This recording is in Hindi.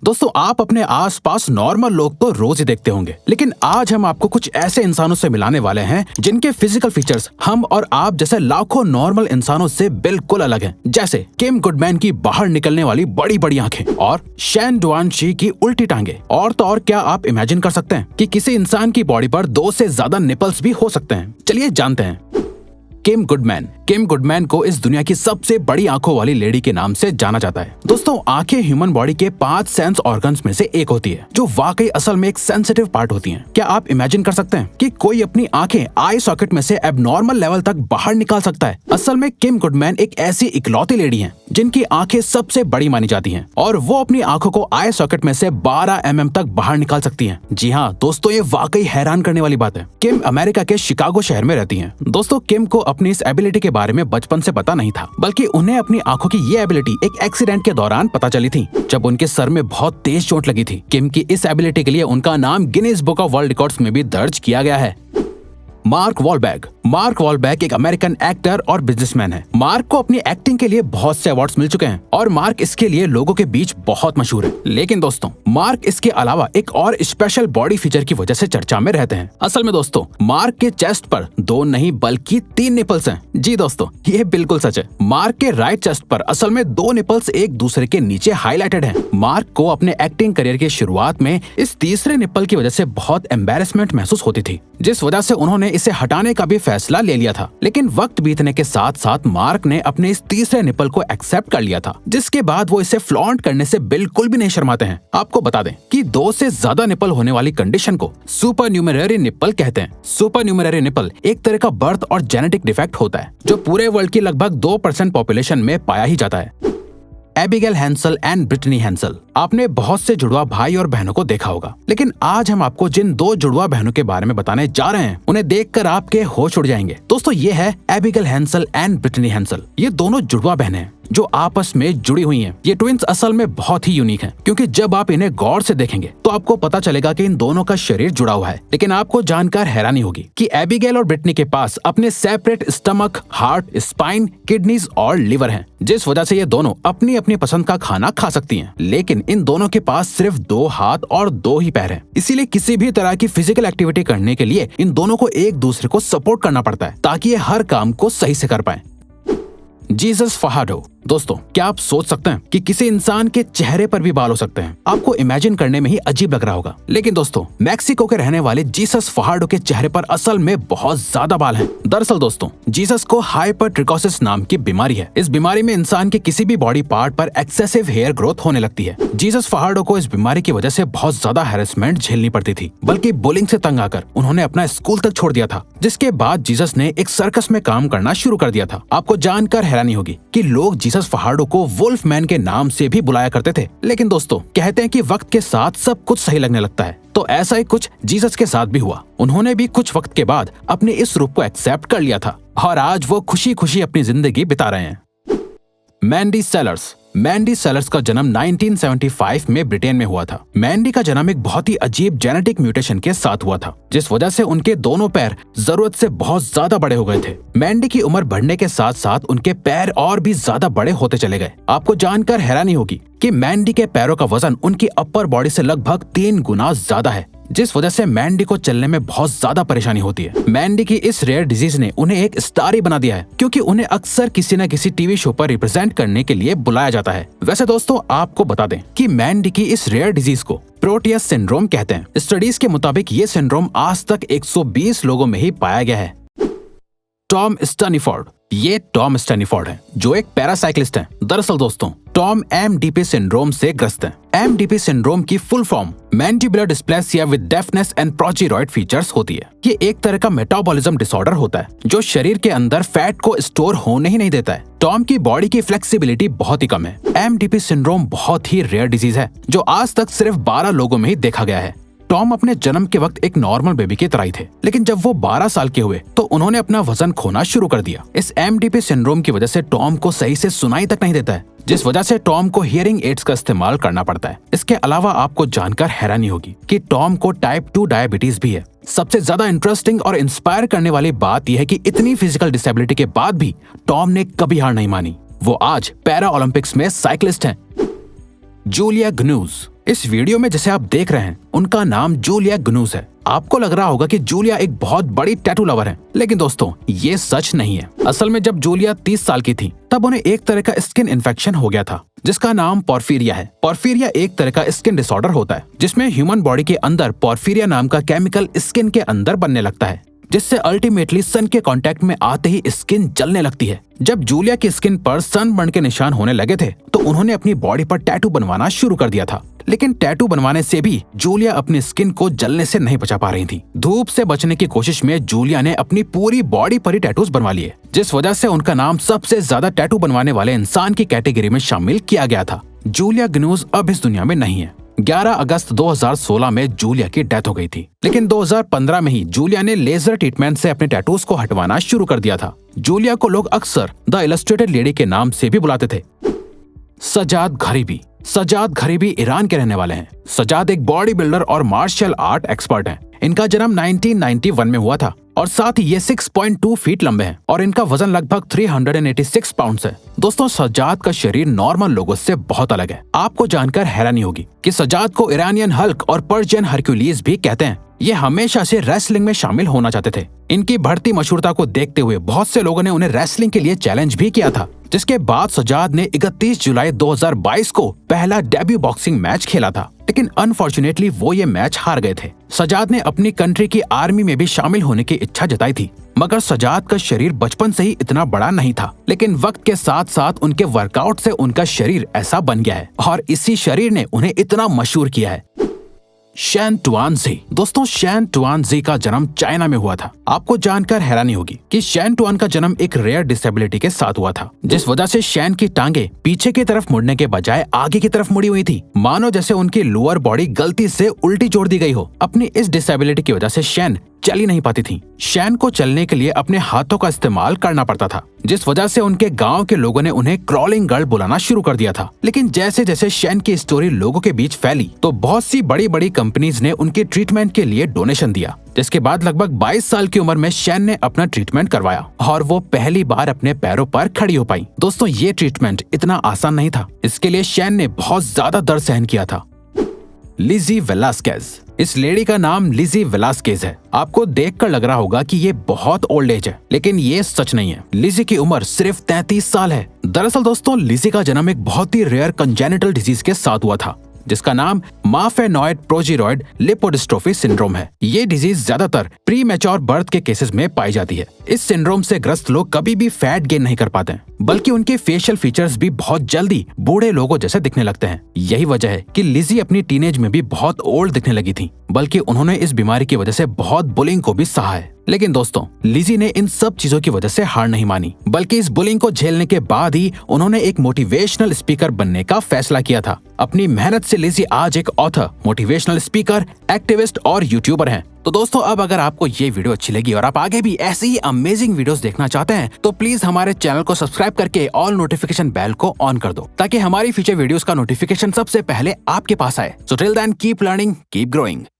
दोस्तों, आप अपने आसपास नॉर्मल लोग तो रोज ही देखते होंगे, लेकिन आज हम आपको कुछ ऐसे इंसानों से मिलाने वाले हैं जिनके फिजिकल फीचर्स हम और आप जैसे लाखों नॉर्मल इंसानों से बिल्कुल अलग हैं। जैसे किम गुडमैन की बाहर निकलने वाली बड़ी बड़ी आंखें और शेन डुआनशी की उल्टी टांगे। और तो और, क्या आप इमेजिन कर सकते हैं कि किसी इंसान की बॉडी पर 2 से ज्यादा निपल्स भी हो सकते हैं? चलिए जानते हैं। किम गुडमैन को इस दुनिया की सबसे बड़ी आंखों वाली लेडी के नाम से जाना जाता है। दोस्तों, आंखें ह्यूमन बॉडी के 5 सेंस ऑर्गन्स में से एक होती है, जो वाकई असल में एक सेंसिटिव पार्ट होती हैं। क्या आप इमेजिन कर सकते हैं कि कोई अपनी आंखें आई सॉकेट में से एबनॉर्मल लेवल तक बाहर निकाल सकता है? असल में किम गुडमैन एक ऐसी इकलौती लेडी है जिनकी आंखें सबसे बड़ी मानी जाती हैं और वो अपनी आंखों को आई सॉकेट में से 12 mm तक बाहर निकाल सकती हैं। जी हाँ दोस्तों, ये वाकई हैरान करने वाली बात है। किम अमेरिका के शिकागो शहर में रहती हैं। दोस्तों, किम को अपनी इस एबिलिटी के बारे में बचपन से पता नहीं था, बल्कि उन्हें अपनी आंखों की ये एबिलिटी एक एक्सीडेंट के दौरान पता चली थी, जब उनके सर में बहुत तेज चोट लगी थी। किम की इस एबिलिटी के लिए उनका नाम Guinness book of world records में भी दर्ज किया गया है। मार्क वॉलबर्ग एक अमेरिकन एक्टर और बिजनेसमैन है। मार्क को अपनी एक्टिंग के लिए बहुत से अवार्ड्स मिल चुके हैं और मार्क इसके लिए लोगों के बीच बहुत मशहूर है। लेकिन दोस्तों, मार्क इसके अलावा एक और स्पेशल बॉडी फीचर की वजह से चर्चा में रहते हैं। असल में दोस्तों, मार्क के चेस्ट पर 2 नहीं बल्कि 3 निपल्स हैं। जी दोस्तों, ये बिल्कुल सच है। मार्क के राइट चेस्ट पर असल में 2 निपल्स एक दूसरे के नीचे हाईलाइटेड हैं। मार्क को अपने एक्टिंग करियर की शुरुआत में इस तीसरे निपल की वजह से बहुत एम्बैरेसमेंट महसूस होती थी, जिस वजह से उन्होंने इसे हटाने का भी फैसला ले लिया था। लेकिन वक्त बीतने के साथ साथ मार्क ने अपने इस तीसरे निपल को एक्सेप्ट कर लिया था, जिसके बाद वो इसे फ्लॉन्ट करने से बिल्कुल भी नहीं शर्माते हैं। आपको बता दें कि 2 से ज्यादा निपल होने वाली कंडीशन को सुपर न्यूमेररी निपल कहते हैं। सुपर न्यूमेररी निपल एक तरह का बर्थ और जेनेटिक डिफेक्ट होता है, जो पूरे वर्ल्ड की लगभग 2% पॉपुलेशन में पाया ही जाता है। Abigail Hensel and Brittany Hensel. आपने बहुत से जुड़वा भाई और बहनों को देखा होगा, लेकिन आज हम आपको जिन 2 जुड़वा बहनों के बारे में बताने जा रहे हैं, उन्हें देखकर आपके होश उड़ जाएंगे। दोस्तों, ये है Abigail Hensel and Brittany Hensel. ये दोनों जुड़वा बहनें हैं जो आपस में जुड़ी हुई हैं। ये ट्विंस असल में बहुत ही यूनिक हैं, क्योंकि जब आप इन्हें गौर से देखेंगे तो आपको पता चलेगा कि इन दोनों का शरीर जुड़ा हुआ है। लेकिन आपको जानकर हैरानी होगी कि एबिगेल और ब्रिटनी के पास अपने separate stomach, heart, spine, kidneys और लिवर हैं, जिस वजह से ये दोनों अपनी अपनी पसंद का खाना खा सकती हैं। लेकिन इन दोनों के पास सिर्फ 2 हाथ और 2 ही पैर हैं। इसीलिए किसी भी तरह की फिजिकल एक्टिविटी करने के लिए इन दोनों को एक दूसरे को सपोर्ट करना पड़ता है, ताकि ये हर काम को सही से कर पाएं। जीसस फहाडो। दोस्तों, क्या आप सोच सकते हैं कि किसी इंसान के चेहरे पर भी बाल हो सकते हैं? आपको इमेजिन करने में ही अजीब लग रहा होगा, लेकिन दोस्तों, मैक्सिको के रहने वाले जीसस फहाडो के चेहरे पर असल में बहुत ज्यादा बाल हैं। दरअसल दोस्तों, जीसस को हाइपरट्रिकोसिस नाम की बीमारी है। इस बीमारी में इंसान के किसी भी बॉडी पार्ट पर एक्सेसिव हेयर ग्रोथ होने लगती है। जीसस फहाडो को इस बीमारी की वजह से बहुत ज्यादा हैरेसमेंट झेलनी पड़ती थी, बल्कि बुलिंग से तंग आकर उन्होंने अपना स्कूल तक छोड़ दिया था। जिसके बाद जीसस ने एक सर्कस में काम करना शुरू कर दिया था। आपको जानकर हैरानी होगी कि लोग जीसस फहाडो को वुल्फ मैन के नाम से भी बुलाया करते थे। लेकिन दोस्तों, कहते हैं कि वक्त के साथ सब कुछ सही लगने लगता है, तो ऐसा ही कुछ जीसस के साथ भी हुआ। उन्होंने भी कुछ वक्त के बाद अपने इस रूप को एक्सेप्ट कर लिया था और आज वो खुशी खुशी अपनी जिंदगी बिता रहे हैं। मैंडी सेलर्स का जन्म 1975 में ब्रिटेन में हुआ था। मैंडी का जन्म एक बहुत ही अजीब जेनेटिक म्यूटेशन के साथ हुआ था, जिस वजह से उनके दोनों पैर जरूरत से बहुत ज्यादा बड़े हो गए थे। मैंडी की उम्र बढ़ने के साथ साथ उनके पैर और भी ज्यादा बड़े होते चले गए। आपको जानकर हैरानी होगी कि मैंडी के पैरों का वजन उनकी अपर बॉडी से लगभग 3 गुना ज्यादा है, जिस वजह से मैंडी को चलने में बहुत ज्यादा परेशानी होती है। मैंडी की इस रेयर डिजीज ने उन्हें एक स्टार ही बना दिया है, क्योंकि उन्हें अक्सर किसी न किसी टीवी शो पर रिप्रेजेंट करने के लिए बुलाया जाता है। वैसे दोस्तों, आपको बता दें कि मैंडी की इस रेयर डिजीज को प्रोटियस सिंड्रोम कहते हैं। स्टडीज के मुताबिक ये सिंड्रोम आज तक 120 लोगों में ही पाया गया है। टॉम स्टैनिफोर्ड। ये टॉम स्टैनिफोर्ड हैं, जो एक पैरासाइक्लिस्ट हैं। दरअसल दोस्तों, टॉम एमडीपी सिंड्रोम से ग्रस्त हैं। एमडीपी सिंड्रोम की full form mandibular dysplasia with deafness and progeroid features होती है। ये एक तरह का मेटाबॉलिज्म डिसऑर्डर होता है, जो शरीर के अंदर फैट को स्टोर होने ही नहीं देता है। टॉम की बॉडी की फ्लेक्सिबिलिटी बहुत ही कम है। एमडीपी सिंड्रोम बहुत ही रेयर डिजीज है, जो आज तक सिर्फ 12 लोगों में ही देखा गया है। टॉम अपने जन्म के वक्त एक नॉर्मल बेबी की तरह ही थे, लेकिन जब वो 12 साल के हुए तो उन्होंने अपना वजन खोना शुरू कर दिया। इस एमडीपी सिंड्रोम की वजह से टॉम को सही से सुनाई तक नहीं देता है, जिस वजह से टॉम को हियरिंग एड्स का इस्तेमाल करना पड़ता है। इसके अलावा आपको जानकर हैरानी होगी कि टॉम को टाइप 2 डायबिटीज भी है। सबसे ज्यादा इंटरेस्टिंग और इंस्पायर करने वाली बात यह है कि इतनी फिजिकल डिसेबिलिटी के बाद भी टॉम ने कभी हार नहीं मानी। वो आज पैरा ओलंपिक्स में साइक्लिस्ट हैं। जूलिया ग्नूज। इस वीडियो में जिसे आप देख रहे हैं उनका नाम जूलिया ग्नूज है। आपको लग रहा होगा कि जूलिया एक बहुत बड़ी टैटू लवर है, लेकिन दोस्तों ये सच नहीं है। असल में जब जूलिया 30 साल की थी तब उन्हें एक तरह का स्किन इन्फेक्शन हो गया था जिसका नाम पोर्फिरिया है। पोर्फिरिया एक तरह का स्किन डिसऑर्डर होता है जिसमें ह्यूमन बॉडी के अंदर पोर्फिरिया नाम का केमिकल स्किन के अंदर बनने लगता है, जिससे अल्टीमेटली सन के कांटेक्ट में आते ही स्किन जलने लगती है। जब जूलिया की स्किन पर सनबर्न के निशान होने लगे थे तो उन्होंने अपनी बॉडी पर टैटू बनवाना शुरू कर दिया था, लेकिन टैटू बनवाने से भी जूलिया अपनी स्किन को जलने से नहीं बचा पा रही थी। धूप से बचने की कोशिश में जूलिया ने अपनी पूरी बॉडी पर ही टैटूज बनवा लिए, जिस वजह से उनका नाम सबसे ज्यादा टैटू बनवाने वाले इंसान की कैटेगरी में शामिल किया गया था। जूलिया ग्नूज अब इस दुनिया में नहीं है। 11 अगस्त 2016 में जूलिया की डेथ हो गई थी, लेकिन 2015 में ही जूलिया ने लेजर ट्रीटमेंट से अपने टैटूज को हटवाना शुरू कर दिया था। जूलिया को लोग अक्सर द इलस्ट्रेटेड लेडी के नाम से भी बुलाते थे। सजाद घरीबी। सजाद घरीबी ईरान के रहने वाले हैं। सजाद एक बॉडी बिल्डर और मार्शल आर्ट एक्सपर्ट हैं। इनका जन्म 1991 में हुआ था और साथ ही ये 6.2 फीट लंबे हैं और इनका वजन लगभग 386 पाउंड है। दोस्तों सजाद का शरीर नॉर्मल लोगों से बहुत अलग है। आपको जानकर हैरानी होगी कि सजाद को ईरानियन हल्क और पर्शियन हरक्यूलिस भी कहते हैं। ये हमेशा से रेसलिंग में शामिल होना चाहते थे। इनकी बढ़ती मशहूरता को देखते हुए बहुत से लोगों ने उन्हें रेसलिंग के लिए चैलेंज भी किया था, जिसके बाद सजाद ने 31 जुलाई 2022 को पहला डेब्यू बॉक्सिंग मैच खेला था, लेकिन अनफॉर्चुनेटली वो ये मैच हार गए थे। सजाद ने अपनी कंट्री की आर्मी में भी शामिल होने की इच्छा जताई थी, मगर सजाद का शरीर बचपन से ही इतना बड़ा नहीं था, लेकिन वक्त के साथ साथ उनके वर्कआउट से उनका शरीर ऐसा बन गया है और इसी शरीर ने उन्हें इतना मशहूर किया है। शैन टुआनजी। दोस्तों शैन टुआनजी का जन्म चाइना में हुआ था। आपको जानकर हैरानी होगी कि शैन टुआन का जन्म एक रेयर डिसेबिलिटी के साथ हुआ था, जिस वजह से शैन की टांगे पीछे की तरफ मुड़ने के बजाय आगे की तरफ मुड़ी हुई थी, मानो जैसे उनकी लोअर बॉडी गलती से उल्टी जोड़ दी गई हो। अपनी इस डिसेबिलिटी की वजह से शैन चल ही नहीं पाती थी। शैन को चलने के लिए अपने हाथों का इस्तेमाल करना पड़ता था, जिस वजह से उनके गांव के लोगों ने उन्हें क्रॉलिंग गर्ल बुलाना शुरू कर दिया था। लेकिन जैसे जैसे शैन की स्टोरी लोगों के बीच फैली तो बहुत सी बड़ी बड़ी कंपनीज ने उनके ट्रीटमेंट के लिए डोनेशन दिया, जिसके बाद लगभग 22 साल की उम्र में शैन ने अपना ट्रीटमेंट करवाया और वो पहली बार अपने पैरों पर खड़ी हो पाई। दोस्तों ये ट्रीटमेंट इतना आसान नहीं था, इसके लिए शैन ने बहुत ज्यादा दर्द सहन किया था। लिजी वेलास्केज। इस लेडी का नाम लिजी वेलास्केज है। आपको देखकर लग रहा होगा कि ये बहुत ओल्ड एज है, लेकिन ये सच नहीं है। लिजी की उम्र सिर्फ 33 साल है। दरअसल दोस्तों लिजी का जन्म एक बहुत ही रेयर कंजेनिटल डिजीज के साथ हुआ था, जिसका नाम मार्फेनॉइड प्रोजेरॉइड लिपोडिस्ट्रोफी सिंड्रोम है। ये डिजीज ज्यादातर प्री मैच्योर बर्थ के केसेस में पाई जाती है। इस सिंड्रोम से ग्रस्त लोग कभी भी फैट गेन नहीं कर पाते, बल्कि उनके फेशियल फीचर्स भी बहुत जल्दी बूढ़े लोगों जैसे दिखने लगते हैं। यही वजह है कि लिजी अपनी टीनेज में भी बहुत ओल्ड दिखने लगी थी, बल्कि उन्होंने इस बीमारी की वजह से बहुत बुलिंग को भी सहा है। लेकिन दोस्तों लिजी ने इन सब चीजों की वजह से हार नहीं मानी, बल्कि इस बुलिंग को झेलने के बाद ही उन्होंने एक मोटिवेशनल स्पीकर बनने का फैसला किया था। अपनी मेहनत से लिजी आज एक ऑथर, मोटिवेशनल स्पीकर, एक्टिविस्ट और यूट्यूबर हैं। तो दोस्तों अब अगर आपको ये वीडियो अच्छी लगी और आप आगे भी ऐसी ही अमेजिंग वीडियोस देखना चाहते हैं तो प्लीज हमारे चैनल को सब्सक्राइब करके ऑल नोटिफिकेशन बेल को ऑन कर दो, ताकि हमारी फ्यूचर वीडियोस का नोटिफिकेशन सबसे पहले आपके पास आए। So till then keep learning, keep growing.